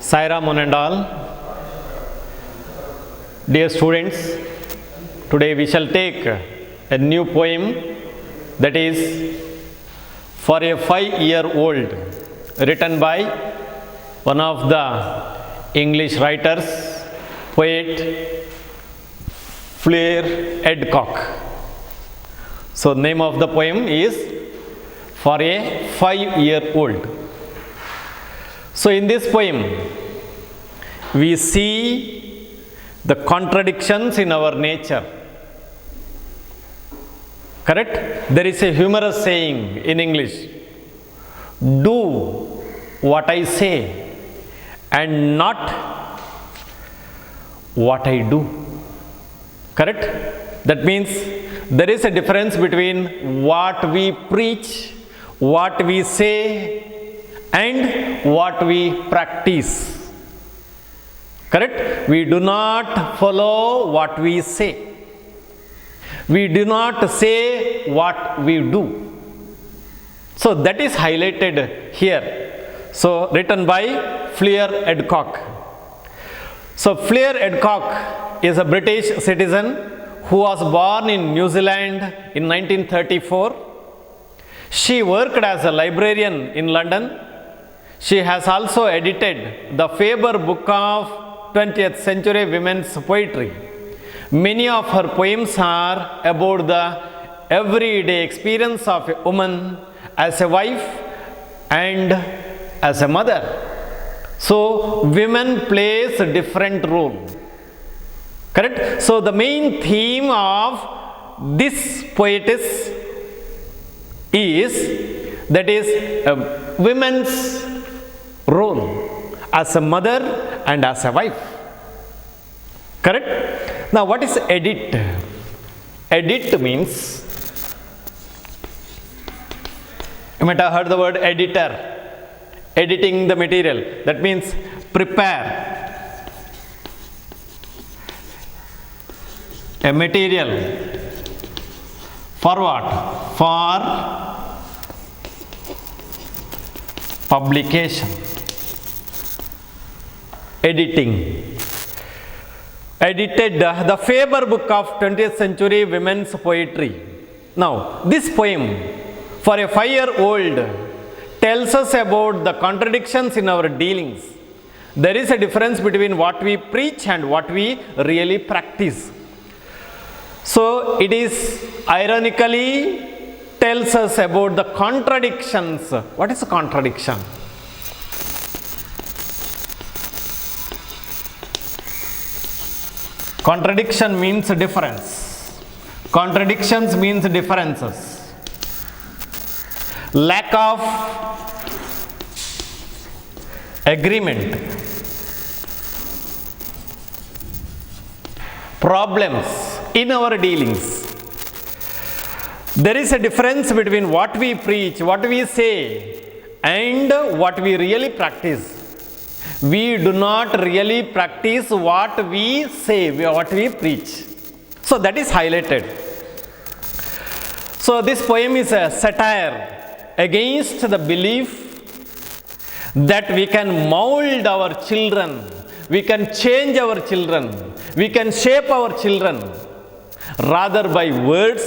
Saira one and all. Dear students, today we shall take a new poem, that is for a 5-year-old, written by one of the English writers, poet Fleur Edcock. So name of the poem is For a 5-year-old. So in this poem, we see the contradictions in our nature. Correct? There is a humorous saying in English, do what I say and not what I do. Correct? That means there is a difference between what we preach, what we say, and what we practice. Correct? We do not follow what we say. We do not say what we do. So that is highlighted here. So written by Fleur Edcock. So Fleur Edcock is a British citizen who was born in New Zealand in 1934. She worked as a librarian in London. She has also edited the Faber Book of 20th Century Women's Poetry. Many of her poems are about the everyday experience of a woman as a wife and as a mother. So women plays a different role. Correct? So the main theme of this poetess is women's role as a mother and as a wife. Correct? Now what is edit? Edit means, you might have heard the word editor, editing the material. That means prepare a material for what? For publication. Editing. Edited the Faber Book of 20th Century Women's Poetry. Now, this poem for a 5-year-old tells us about the contradictions in our dealings. There is a difference between what we preach and what we really practice. So, it is ironically tells us about the contradictions. What is a contradiction? Contradiction means difference. Contradictions means differences. Lack of agreement. Problems in our dealings. There is a difference between what we preach, what we say, and what we really practice. We do not really practice what we say, what we preach. So that is highlighted. So this poem is a satire against the belief that we can mold our children, we can change our children, we can shape our children rather by words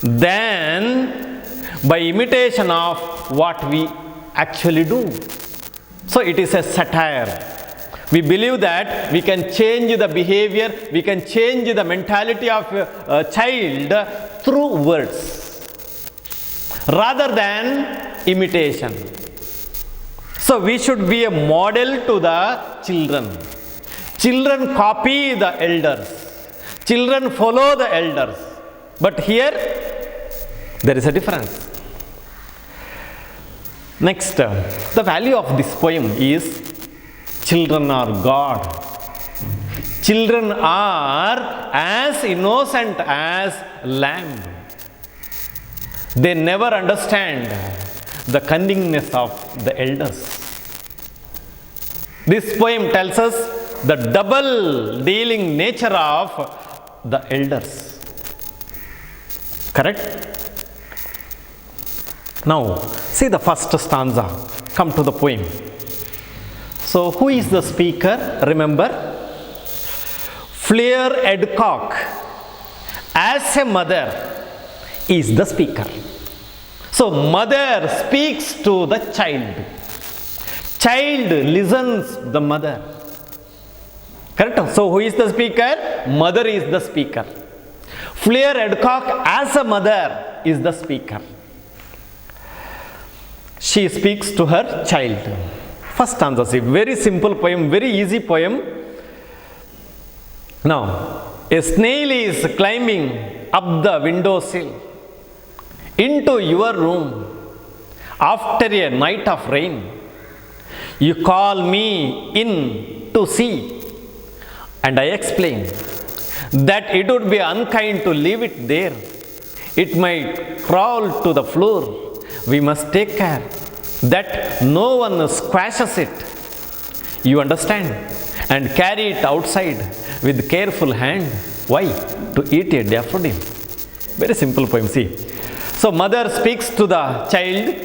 than by imitation of what we actually do. So it is a satire. We believe that we can change the behavior, we can change the mentality of a child through words rather than imitation. So we should be a model to the children. Children copy the elders. Children follow the elders. But here there is a difference. Next, the value of this poem is children are God. Children are as innocent as lamb. They never understand the cunningness of the elders. This poem tells us the double dealing nature of the elders. Correct? Now, see the first stanza. Come to the poem. So, who is the speaker? Remember, Fleur Edcock, as a mother, is the speaker. So, mother speaks to the child. Child listens the mother. Correct? So, who is the speaker? Mother is the speaker. Fleur Edcock, as a mother, is the speaker. She speaks to her child. First stanza, see, very simple poem, very easy poem. Now, a snail is climbing up the windowsill into your room after a night of rain. You call me in to see, and I explain that it would be unkind to leave it there. It might crawl to the floor. We must take care that no one squashes it. You understand? And carry it outside with careful hand. Why? To eat a daffodil. Very simple poem, see. So, mother speaks to the child.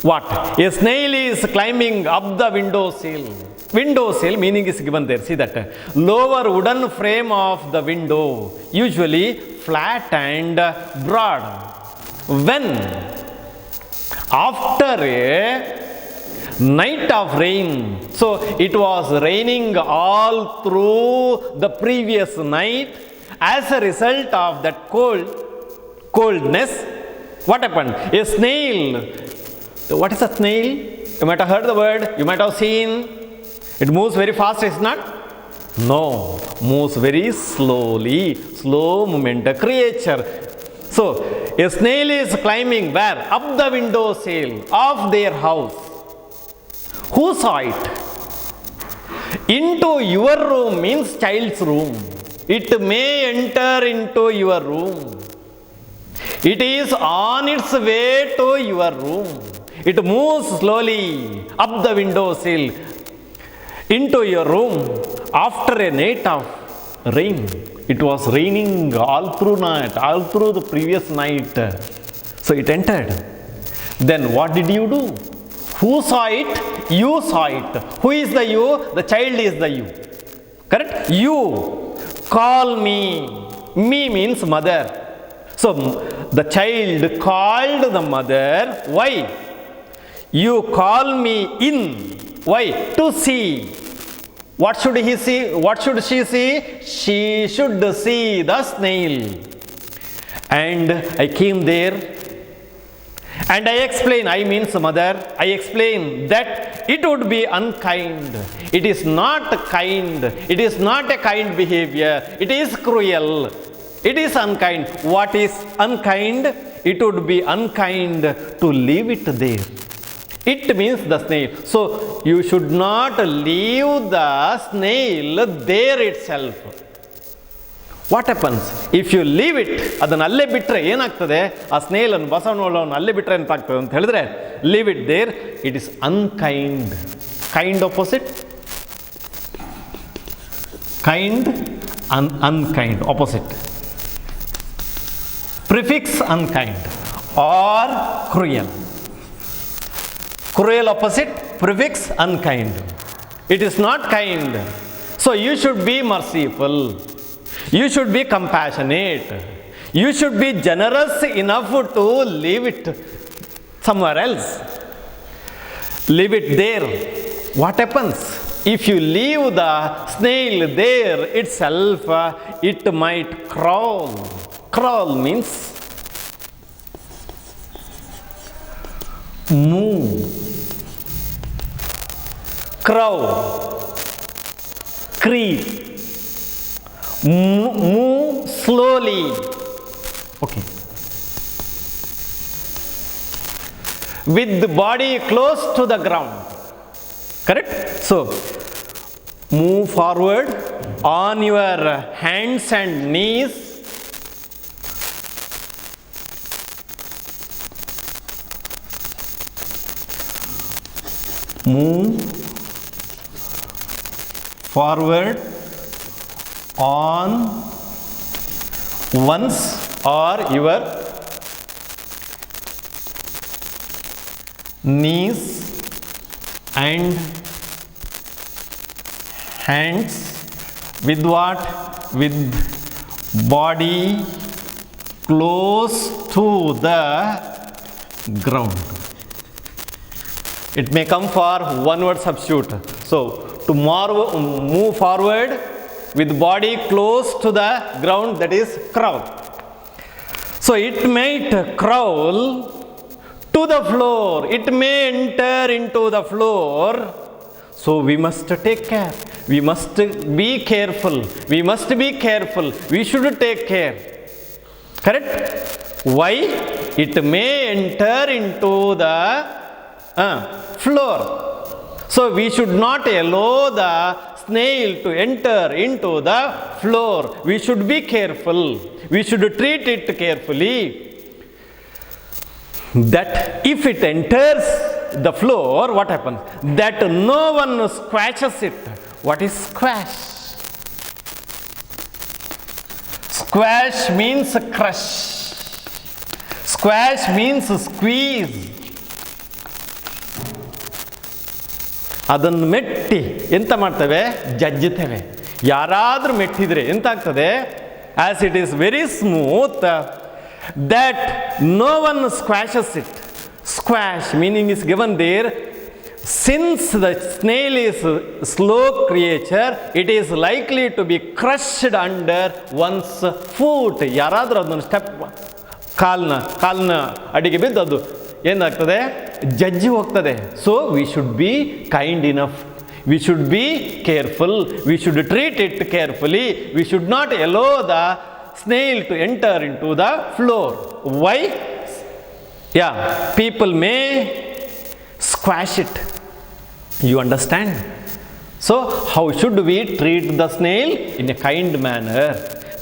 What? A snail is climbing up the windowsill. Windowsill meaning is given there. See that. Lower wooden frame of the window, usually flat and broad. When after a night of rain, so it was raining all through the previous night, as a result of that coldness, what happened? A snail. What is a snail? You might have heard the word, you might have seen. It moves very fast, is not? No, moves very slowly, slow movement, a creature. So, a snail is climbing where? Up the windowsill of their house. Who saw it? Into your room means child's room. It may enter into your room. It is on its way to your room. It moves slowly up the windowsill into your room after a night of rain. It was raining all through night, all through the previous night. So it entered. Then what did you do? Who saw it? You saw it. Who is the you? The child is the you. Correct? You. Call me. Me means mother. So the child called the mother. Why? You call me in. Why? To see. What should he see? What should she see? She should see the snail. And I came there and I explain, I means mother, I explain that it would be unkind. It is not kind. It is not a kind behavior. It is cruel. It is unkind. What is unkind? It would be unkind to leave it there. It means the snail. So, you should not leave the snail there itself. What happens? If you leave it, ಅದನ್ನು ಅಲ್ಲೇ ಬಿಟ್ಟರೆ ಏನಾಗ್ತದೆ? ಆ snail ಅನ್ನು ಬಸವನೊಳವನ್ನು ಅಲ್ಲೇ ಬಿಟ್ಟರೆ ಎಂತಾಗ್ತದೆ ಅಂತ ಹೇಳಿದ್ರೆ, leave it there, it is unkind. Kind opposite? Kind, unkind, opposite. Prefix unkind or cruel. Cruel opposite, prefix unkind. It is not kind. So you should be merciful. You should be compassionate. You should be generous enough to leave it somewhere else. Leave it there. What happens? If you leave the snail there itself, it might crawl. Crawl means move. Crow, creep, move slowly. Okay. With the body close to the ground. Correct? So, move forward on your hands and knees. Move forward on one's or your knees and hands with what? With body close to the ground. It may come for one word substitute. So to move forward with body close to the ground, that is crawl. So it might crawl to the floor, it may enter into the floor. So we must take care, we must be careful, we must be careful, we should take care. Correct? Why? It may enter into the floor. So we should not allow the snail to enter into the floor. We should be careful. We should treat it carefully. That if it enters the floor, what happens? That no one squashes it. What is squash? Squash means crush. Squash means squeeze. ಅದನ್ನು ಮೆಟ್ಟಿ ಎಂತ ಮಾಡ್ತೇವೆ? ಜಜ್ಜುತ್ತೇವೆ. ಯಾರಾದರೂ ಮೆಟ್ಟಿದರೆ ಎಂತಾಗ್ತದೆ? As it is very smooth, that no one squashes it. Squash meaning is given there. Since the snail is slow creature, it is likely to be crushed under one's foot. ಯಾರಾದರೂ ಅದನ್ನು ಸ್ಟೆಪ್ ಕಾಲ್ನ ಅಡಿಗೆ ಬಿದ್ದು ಅದು ಏನಾಗ್ತದೆ? ಜಜ್ಜಿ ಹೋಗ್ತದೆ. So we should be kind enough, we should be careful, we should treat it carefully, we should not allow the snail to enter into the floor. Why? Yeah, people may squash it. You understand? So how should we treat the snail? In a kind manner,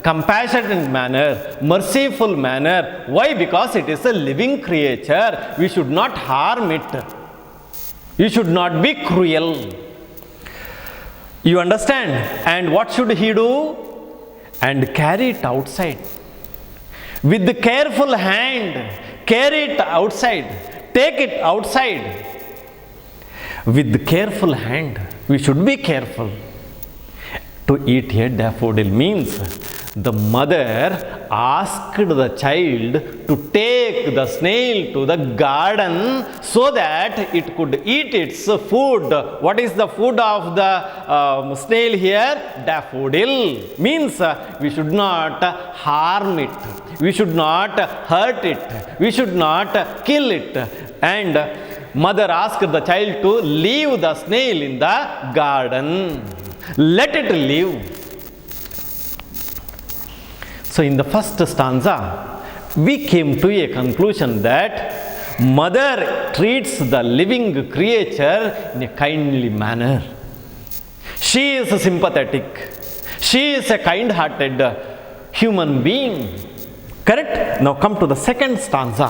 compassionate manner, merciful manner. Why? Because it is a living creature. We should not harm it. You should not be cruel. You understand? And what should he do? And carry it outside with the careful hand. Carry it outside, take it outside with the careful hand. We should be careful. To eat a daffodil means the mother asked the child to take the snail to the garden so that it could eat its food. What is the food of the snail here? Daffodil. Means we should not harm it, we should not hurt it, we should not kill it. And mother asked the child to leave the snail in the garden. Let it live. So in the first stanza, we came to a conclusion that mother treats the living creature in a kindly manner. She is sympathetic. She is a kind-hearted human being. Correct? Now come to the second stanza.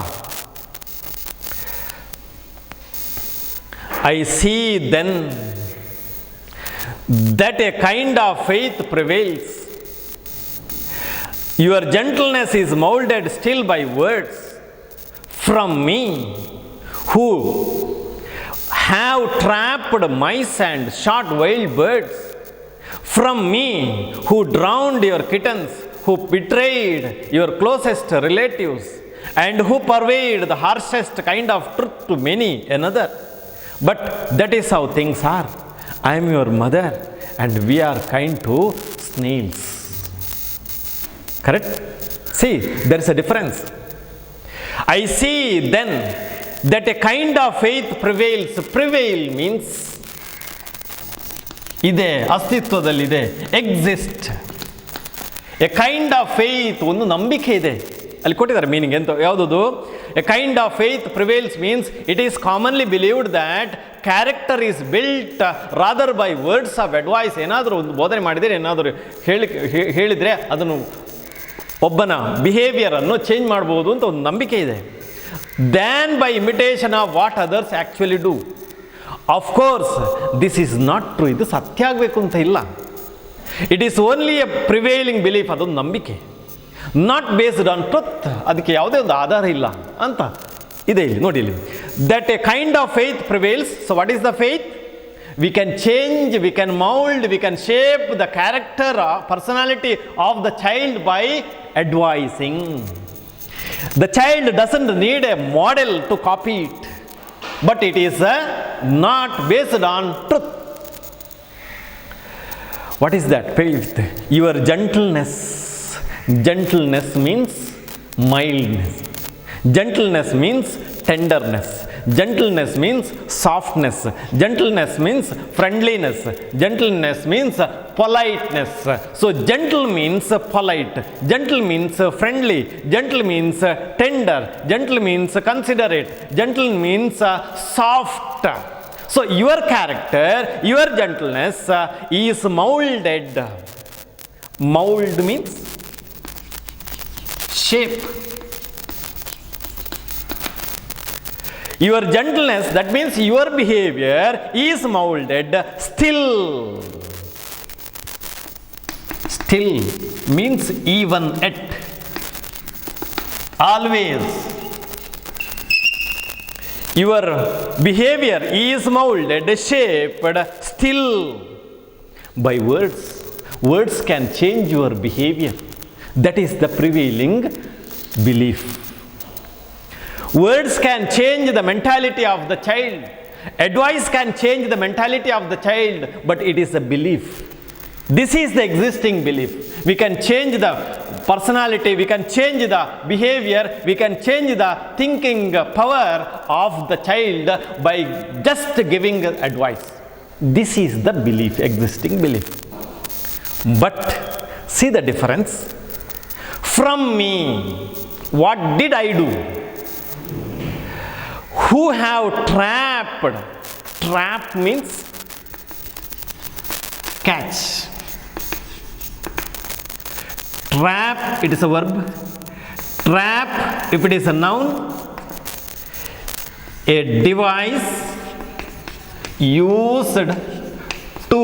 I see then that a kind of faith prevails. Your gentleness is molded still by words from me, who have trapped mice and shot wild birds, from me, who drowned your kittens, who betrayed your closest relatives, and who purveyed the harshest kind of truth to many another. But that is how things are. I am your mother, and we are kind to snails. Correct? See, there is a difference. I see then that a kind of faith prevails. Prevail means ಇದೆ, ಅಸ್ತಿತ್ವದಲ್ಲಿದೆ, exist. A kind of faith, ಒಂದು ನಂಬಿಕೆ ಇದೆ. ಅಲ್ಲಿ ಕೊಟ್ಟಿದ್ದಾರೆ meaning ಎಂತ, ಯಾವುದದು? A kind of faith prevails means it is commonly believed that character is built rather by words of advice. ಏನಾದರೂ ಒಂದು ಬೋಧನೆ ಮಾಡಿದರೆ, ಏನಾದರೂ ಹೇಳಿದರೆ ಅದನ್ನು ಒಬ್ಬನ ಬಿಹೇವಿಯರನ್ನು ಚೇಂಜ್ ಮಾಡ್ಬೋದು ಅಂತ ಒಂದು ನಂಬಿಕೆ ಇದೆ. Than by imitation of what others actually do. Of course this is not true. ಇದು ಸತ್ಯ ಆಗಬೇಕು ಅಂತ ಇಲ್ಲ. It is only A prevailing belief, ಅದೊಂದು ನಂಬಿಕೆ, ನಾಟ್ ಬೇಸ್ಡ್ ಆನ್ ಟ್ರುತ್. ಅದಕ್ಕೆ ಯಾವುದೇ ಒಂದು ಆಧಾರ ಇಲ್ಲ ಅಂತ ಇದೆ ಇಲ್ಲಿ ನೋಡಿ. ಇಲ್ಲಿ that A kind of faith prevails. So what is the faith? We can change, we can mold, we can shape the character, personality of the child by advising. The child doesn't need a model to copy it, but it is not based on truth. What is that faith? Your gentleness. Gentleness means mildness. Gentleness means tenderness. Gentleness means softness. Gentleness means friendliness. Gentleness means politeness. So gentle means polite. Gentle means friendly. Gentle means tender. Gentle means considerate. Gentle means soft. So your character, your gentleness is molded. Mold means shape. Your gentleness, that means your behavior is molded still. Still means even at. Always. Your behavior is molded, shaped still by words. Words can change your behavior. That is the prevailing belief. Words can change the mentality of the child. Advice can change the mentality of the child, but it is a belief. This is the existing belief. We can change the personality, we can change the behavior, we can change the thinking power of the child by just giving advice. This is the belief, existing belief. But see the difference. From me, what did I do? Who have trapped? Trap means catch. Trap, it is a verb. Trap, if it is a noun, a device used to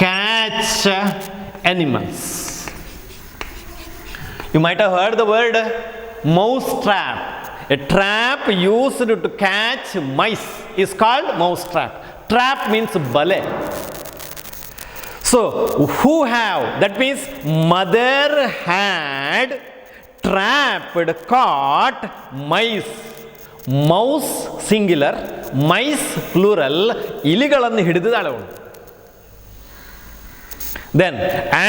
catch animals. You might have heard the word mouse trap. A trap used to catch mice is called mouse trap. Trap means bale. So, who have? That means mother had trapped, caught mice. Mouse singular, mice plural. ಇಲಿಗಳನ್ನು ಹಿಡಿದಿದ್ದಾಳೆ ಅವಳು. Then,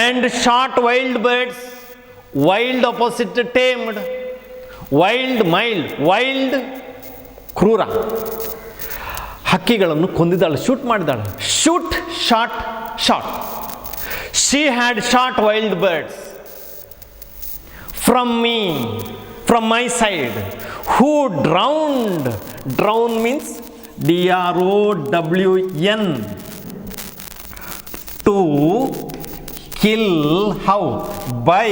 and shot wild birds. Wild opposite tamed. Wild mild, wild ಕ್ರೂರ. ಹಕ್ಕಿಗಳನ್ನು ಕೊಂದಿದ್ದಾಳೆ, shoot ಮಾಡಿದ್ದಾಳೆ. Shoot, shot, shot. She had shot wild birds from me, from my side. Who drowned? Drown means DROWN. To kill, how? By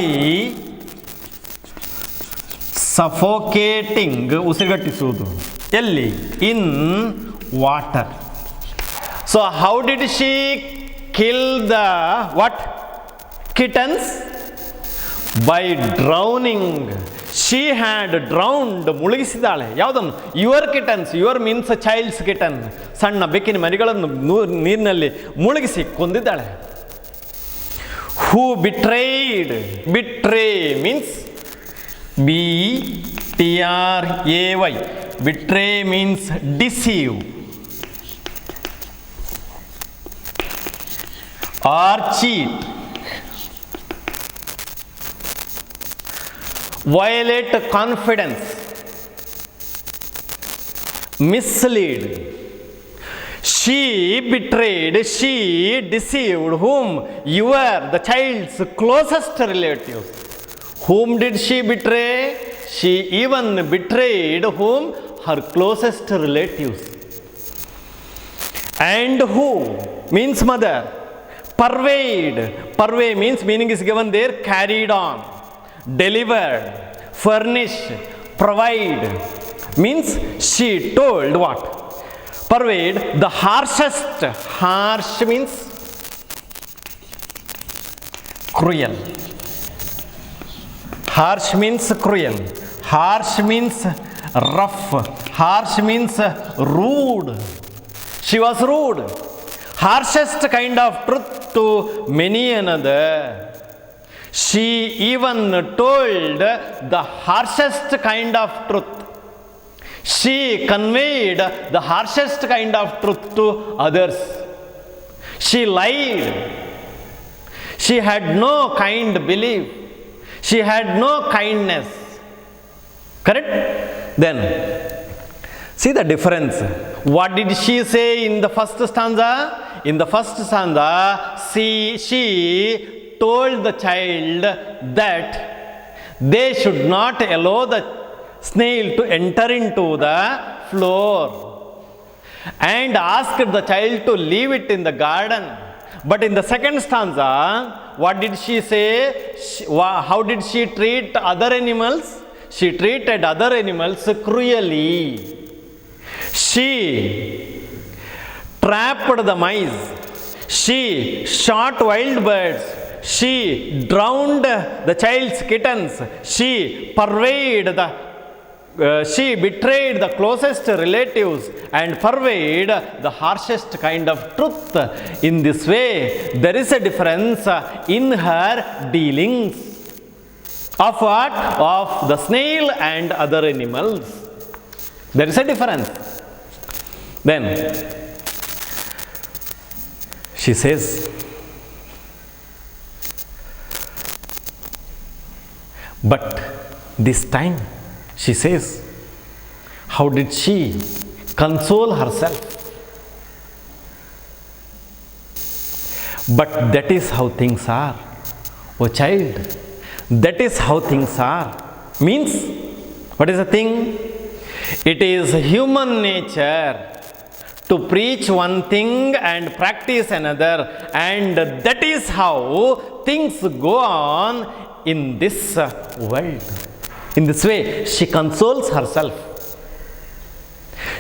suffocating, ಉಸಿರುಗಟ್ಟಿಸುವುದು. ಎಲ್ಲಿ? In water. So how did she kill the what? Kittens? By drowning. She had drowned, ಮುಳುಗಿಸಿದಾಳೆ. ಯಾವುದನ್ನು? Your kittens. Your means childs kitten. ಸಣ್ಣ ಬೆಕ್ಕಿನ ಮರಿಗಳನ್ನು ನೀರಿನಲ್ಲಿ ಮುಳುಗಿಸಿ ಕೊಂದಿದ್ದಾಳೆ. Who betrayed? Betray means BTRAY. Betray means deceive or cheat. Violate confidence. Mislead. She betrayed, she deceived whom? The child's closest relatives. Whom did she betray? She even betrayed whom? Her closest relatives. And who means mother. Pervade. Pervade means, meaning is given there, carried on, delivered, furnish, provide. Means she told what? pervade the harshest. Harsh means cruel. Harsh means cruel. Harsh means rough. Harsh means rude. She was rude. Harshest kind of truth to many another. She even told the harshest kind of truth. She conveyed the harshest kind of truth to others. She lied. She had no kind belief. She had no kindness. Correct? Then, see the difference. What did she say in the first stanza? In the first stanza, she told the child that they should not allow the snail to enter into the floor, and asked the child to leave it in the garden. But in the second stanza, what did she say? How did she treat other animals? She treated other animals cruelly. She trapped the mice. She shot wild birds. She drowned the child's kittens. She she betrayed the closest relatives and purveyed the harshest kind of truth. In this way, there is a difference in her dealings. Of what? Of the snail and other animals. There is a difference. Then she says, but this time, she says, how did she console herself? But that is how things are. Oh child, that is how things are. Means, what is the thing? It is human nature to preach one thing and practice another, and that is how things go on in this world. In this way, she consoles herself.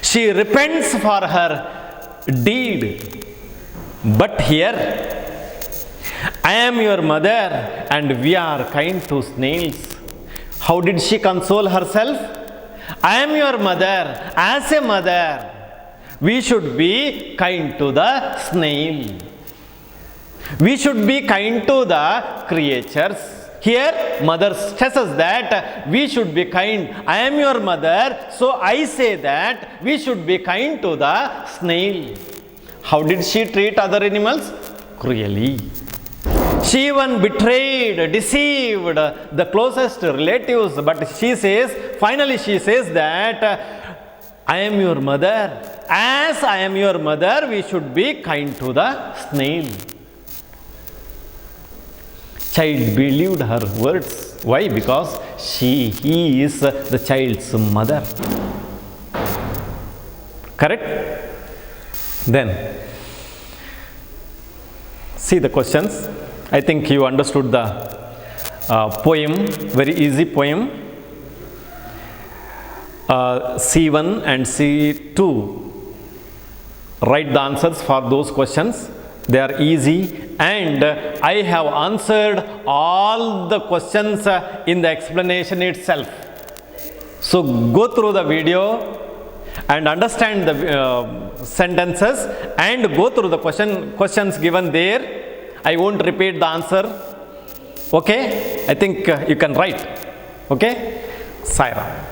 She repents for her deed. But here, I am your mother and we are kind to snails. How did she console herself? I am your mother. As a mother, we should be kind to the snail. We should be kind to the creatures. Here, mother stresses that we should be kind. I am your mother, so I say that we should be kind to the snail. How did she treat other animals? Cruelly. She even betrayed, deceived the closest relatives, but she says, finally she says that I am your mother. As I am your mother, we should be kind to the snail. Child believed her words. Why? Because he is the child's mother. Correct? Then, see the questions. I think you understood the poem, very easy poem. C1 and C2. Write the answers for those questions. They are easy, and I have answered all the questions in the explanation itself. So go through the video and understand the sentences and go through the questions given there. I won't repeat the answer. Okay? I think you can write. Okay? Sai Ram.